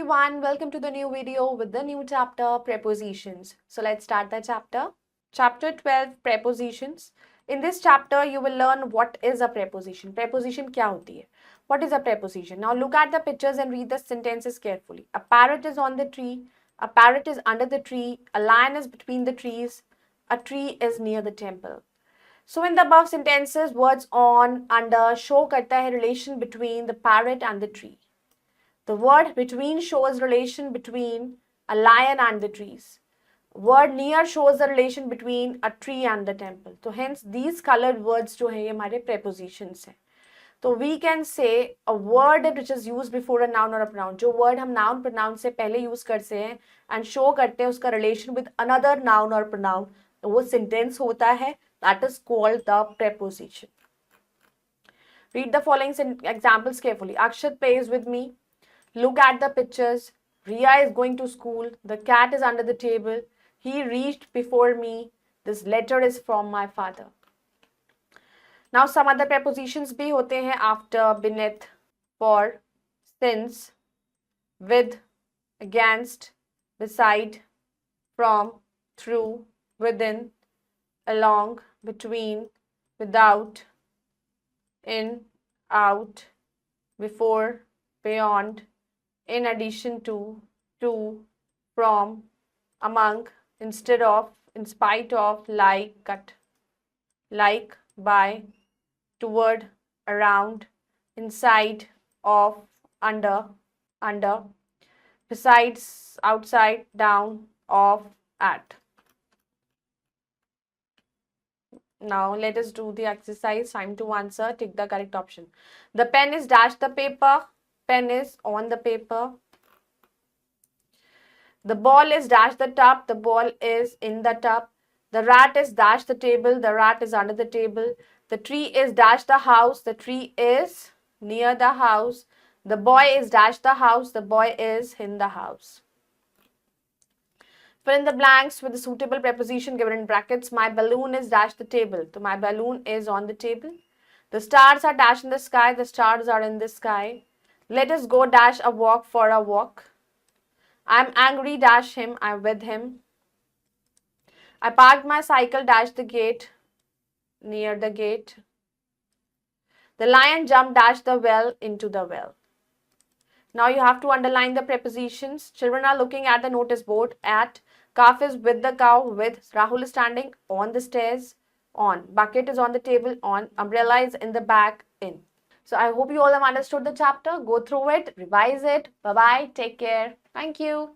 everyone, welcome to the new video with the new chapter Prepositions. So let's start the chapter. Chapter 12 Prepositions. In this chapter you will learn what is a preposition. Preposition क्या होती है? What is a preposition? Now look at the pictures and read the sentences carefully. A parrot is on the tree. A parrot is under the tree. A lion is between the trees. A tree is near the temple. So in the above sentences, words on, under show करता है relation between the parrot and the tree. The word between shows relation between a lion and the trees. Word near shows the relation between a tree and the temple. So hence these colored words जो है ये हमारे prepositions हैं. So we can say a word which is used before a noun or a pronoun. जो word हम noun pronoun से पहले use करते हैं and show करते हैं उसका relation with another noun or pronoun, तो वो sentence होता है. That is called the preposition. Read the following examples carefully. Akshat plays with me. Look at the pictures. Riya is going to school. The cat is under the table. He reached before me. This letter is from my father. Now some other prepositions भी होते हैं after, beneath, for, since, with, against, beside, from, through, within, along, between, without, in, out, before, beyond, in addition to, from, among, instead of, in spite of, like, cut, like, by, toward, around, inside, of, under, besides, outside, down, of, at. Now let us do the exercise. Time to answer. Tick the correct option. The pen is dash the paper. Pen is on the paper. The ball is dash the tub. The ball is in the tub. The rat is dash the table. The rat is under the table. The tree is dash the house. The tree is near the house. The boy is dash the house. The boy is in the house. Fill in the blanks with the suitable preposition given in brackets. My balloon is dash the table. So my balloon is on the table. The stars are dash in the sky. The stars are in the sky. Let us go dash a walk for a walk. I'm angry dash him. I'm with him. I parked my cycle dash the gate. Near the gate. The lion jumped dash the well into the well. Now you have to underline the prepositions. Children are looking at the notice board. At. Calf is with the cow. With. Rahul is standing on the stairs. On. Bucket is on the table. On. Umbrella is in the back. In. So I hope you all have understood the chapter. Go through it. Revise it. Bye-bye. Take care. Thank you.